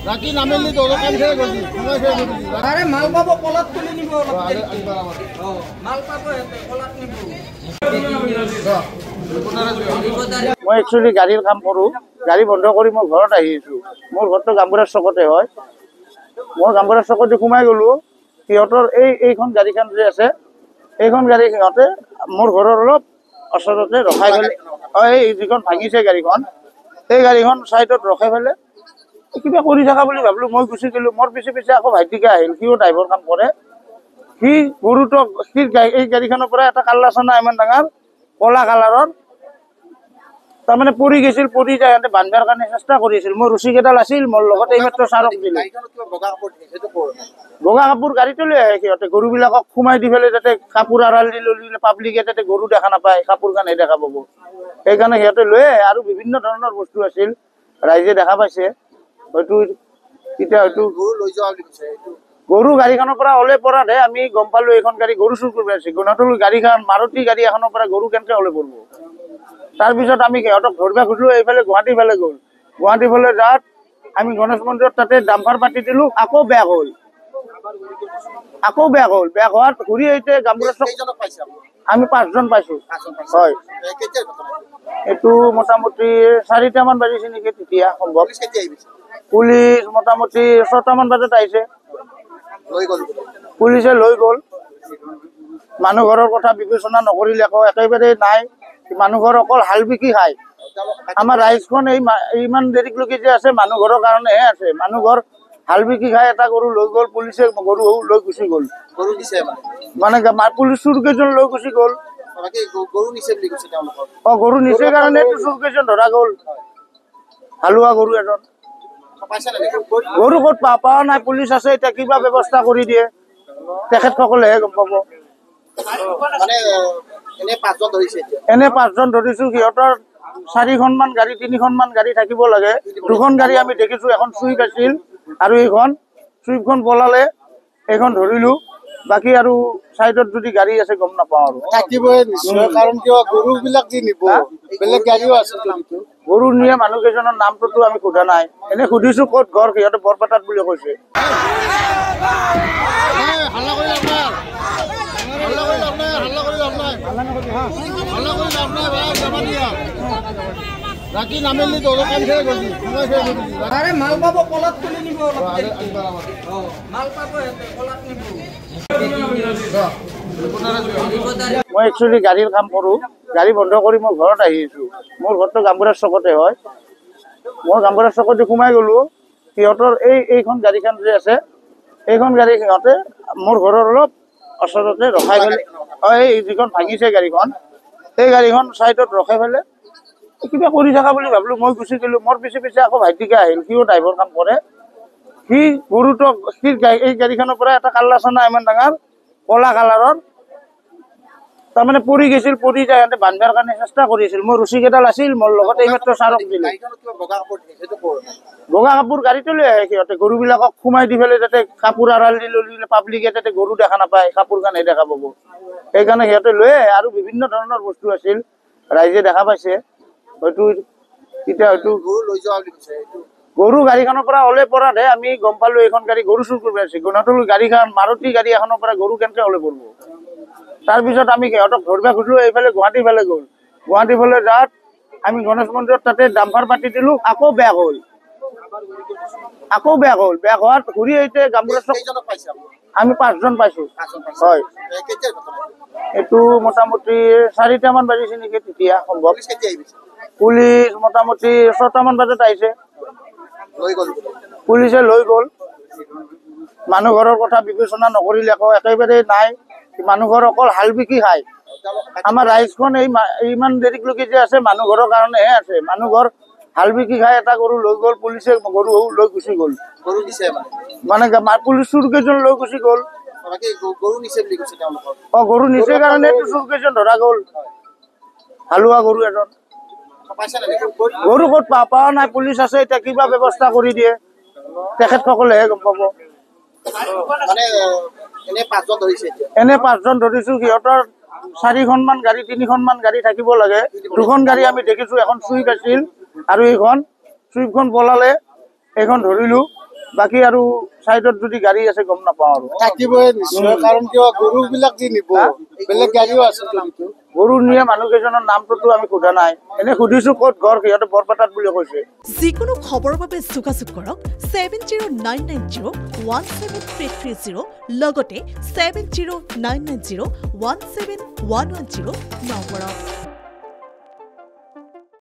রাখি নামেলি তো কাম ছেড়ে করছি আরে মাল পাবো কলাত তুলে নিব মাল পাবো কলাত নিব মই একচুয়ালি গাড়ীৰ কাম কৰোঁ গাড়ী বন্ধ কৰি মই ঘৰত আহি আছোঁ মোৰ ঘৰটো গামবুঢ়াৰ চকতে হয় মই গামবুঢ়াৰ চকতে সোমাই গ'লোঁ সিহঁতৰ এইখন গাড়ীখন যে আছে এইখন গাড়ী সিহঁতে মোৰ ঘৰৰ অলপ ওচৰতে ৰখাই পেলাই এই যিখন ভাঙিছে গাড়ীখন সেই গাড়ীখন চাইডত ৰখাই পেলাই কিবা কৰি থকা বুলি ভাবিলোঁ মই গুচি গ'লোঁ মোৰ পিছে পিছে আকৌ ভাইটিকে আহিল সিও ড্ৰাইভৰ কাম কৰে সি গৰুটোক সি এই গাড়ীখনৰ পৰা এটা কাল্লা চানা ইমান ডাঙৰ কলা কালাৰৰ তাৰমানে পৰি গৈছিল পৰি যায় সিহঁতে বান্ধাৰ কাৰণে চেষ্টা কৰিছিল মোৰ ৰছী কেইডাল আছিল মোৰ লগত এইমাত্ৰ চাৰক দিলে বগা কাপোৰ গাড়ীটো লৈ আহে সিহঁতে গৰুবিলাকক সোমাই দি পেলাই যাতে কাপোৰ আড়াল দি ল'লে পাব্লিকে যাতে গৰু দেখা নাপায় কাপোৰ কাৰণে দেখা পাব সেইকাৰণে সিহঁতে লৈ আহে আৰু বিভিন্ন ধৰণৰ বস্তু আছিল ৰাইজে দেখা পাইছে হয়তো এতিয়া হয়তো গৰু গাড়ীখনৰ পৰা ওলাই পৰাতহে আমি গম পালোঁ এইখন গাড়ী গৰু চুৰ কৰিব আছে নতুন গাড়ীখন মাৰুতি গাড়ী এখনৰ পৰা গৰু কেনেকৈ ওলাই পৰিব তাৰপিছত আমি সিহঁতক ধৰিব খুজিলোঁ এইফালে গুৱাহাটী ফালে গ'ল গুৱাহাটী ফালে যাত আমি গণেশ মন্দিৰত তাতে ডাম্পাৰ পাতি দিলোঁ আকৌ বেয়া হ'ল বেয়া হোৱাত ঘূৰি আহিছে গামবুঢ়া চক আমি 5জন পাইছোঁ হয় এইটো মোটামুটি 4টামান বাজিছে নেকি তেতিয়া সম্ভৱ পুলিচ মোটামুটি 6টামান বজাত আহিছে পুলিচে লৈ গ'ল মানুহ ঘৰৰ কথা বিবেচনা নকৰিলে আকৌ একেবাৰে নাই মানুহ ঘৰ অকল হাল বিকি খায় আমাৰ ৰাইজখন ইমান দেৰিলৈকে যে আছে মানুহ ঘৰৰ কাৰণেহে আছে মানুহ ঘৰ হাল বিকি খাই এটা গৰু লৈ গ'ল পুলিচে গৰু লৈ গুচি গ'ল মানে পুলিচ চুৰ কেইজন লৈ গুচি গ'ল গৰু নিছে কাৰণে চুৰ কেইজন ধৰা গ'ল হালোৱা গৰু এজন গৰু ক'ত পোৱা নাই পুলিচ আছে এতিয়া কিবা ব্যৱস্থা কৰি দিয়ে তেখেতসকলেহে গম পাব এনে 5জন ধৰিছোঁ সিহঁতৰ 4খনমান গাড়ী 3খনমান গাড়ী থাকিব লাগে 2খন গাড়ী আমি দেখিছোঁ এখন চুইফ আছিল আৰু এইখন চুইফখন পলালে এইখন ধৰিলোঁ বাকী আৰু চাইডত যদি গাড়ী আছে গম নাপাওঁ আৰু থাকিবই নিশ্চয় কাৰণ কিয় গৰুবিলাক দি নিব বেলেগ গাড়ীও আছে গৰু নিয়ে মানুহ কেইজনৰ নামটোতো আমি সোধা নাই এনে সুধিছোঁ ক'ত ঘৰ সিহঁতে বৰপেটাত বুলি কৈছে রাখি নামেলি তো কাম ছেড়ে করছি আরে মাল পাবো কলাত তুলে নিব মাল পাবো কলাত নিব মই একচুয়ালি গাড়ীৰ কাম কৰোঁ গাড়ী বন্ধ কৰি মই ঘৰত আহি আছোঁ মোৰ ঘৰটো গামবুঢ়াৰ চকতে হয় মই গামবুঢ়াৰ চকতে সোমাই গ'লোঁ সিহঁতৰ এইখন গাড়ীখন যে আছে এইখন গাড়ী সিহঁতে মোৰ ঘৰৰ অলপ ওচৰতে ৰখাই পেলাই এই যিখন ভাঙিছে গাড়ীখন সেই গাড়ীখন চাইডত ৰখাই পেলাই কিবা কৰি থকা বুলি ভাবিলোঁ মই গুচি গ'লোঁ মোৰ পিছে পিছে আকৌ ভাইটিকে আহিল সিও ড্ৰাইভৰ কাম কৰে সি গৰুটোক সি এই গাড়ীখনৰ পৰা এটা কাল্লা চানা ইমান ডাঙৰ কলা কালাৰৰ তাৰমানে পৰি গৈছিল পৰি যায় সিহঁতে বান্ধাৰ কাৰণে চেষ্টা কৰিছিল মোৰ ৰছী কেইডাল আছিল মোৰ লগত এইমাত্ৰ চাৰক দিলে বগা কাপোৰ গাড়ীটো লৈ আহে সিহঁতে গৰুবিলাকক সোমাই দি পেলাই যাতে কাপোৰ আড়াল দি ল'লে পাব্লিকে যাতে গৰু দেখা নাপায় কাপোৰ কাৰণে দেখা পাব সেইকাৰণে সিহঁতে লৈ আহে আৰু বিভিন্ন ধৰণৰ বস্তু আছিল ৰাইজে দেখা পাইছে হয়তো এতিয়া হয়তো গৰু গাড়ীখনৰ পৰা ওলাই পৰাতহে আমি গম পালোঁ এইখন গাড়ী গৰু চুৰ কৰিব আছে নতুন গাড়ীখন মাৰুতি গাড়ী এখনৰ পৰা গৰু কেনেকৈ ওলাই পৰিব তাৰপিছত আমি সিহঁতক ধৰিব খুজিলোঁ এইফালে গুৱাহাটী ফালে গ'ল গুৱাহাটী ফালে যাত আমি গণেশ মন্দিৰত তাতে ডাম্পাৰ পাতি দিলোঁ আকৌ বেয়া হ'ল বেয়া হোৱাত ঘূৰি আহিছে গামবুঢ়া চক আমি 5জন পাইছোঁ হয় এইটো মোটামুটি 4টামান বাজিছে নেকি তেতিয়া সম্ভৱ পুলিচ মোটামুটি 6টামান বজাত আহিছে পুলিচে লৈ গ'ল মানুহ ঘৰৰ কথা বিবেচনা নকৰিলে আকৌ একেবাৰে নাই মানুহ ঘৰ অকল হাল বিকি খায় আমাৰ ৰাইজখন ইমান দেৰিলৈকে যে আছে মানুহ ঘৰৰ কাৰণেহে আছে মানুহ ঘৰ হাল বিকি খাই এটা গৰু লৈ গ'ল পুলিচে গৰু লৈ গুচি গ'ল মানে পুলিচ চুৰ কেইজন লৈ গুচি গ'ল গৰু নিছে কাৰণে চুৰ কেইজন ধৰা গ'ল হালোৱা গৰু এজন গৰু ক'ত পোৱা নাই পুলিচ আছে এতিয়া কিবা ব্যৱস্থা কৰি দিয়ে তেখেতসকলেহে গম পাব এনে 5জন ধৰিছোঁ সিহঁতৰ 4খনমান গাড়ী 3খনমান গাড়ী থাকিব লাগে 2খন গাড়ী আমি দেখিছোঁ এখন চুইফ আছিল আৰু এইখন চুইফখন পলালে এইখন ধৰিলোঁ বাকী আৰু চাইডত যদি গাড়ী আছে গম নাপাওঁ আৰু থাকিবই নিশ্চয় কাৰণ কিয় গৰুবিলাক যি নিব বেলেগ গাড়ীও আছে গৰু নিয়া মানুহ কেইজনৰ নামটোতো আমি সোধা নাই এনে সুধিছোঁ ক'ত ঘৰ সিহঁতে বৰপেটাত বুলি কৈছে যিকোনো খবৰৰ বাবে যোগাযোগ কৰক 7099017330 লগতে 7099017110 নম্বৰত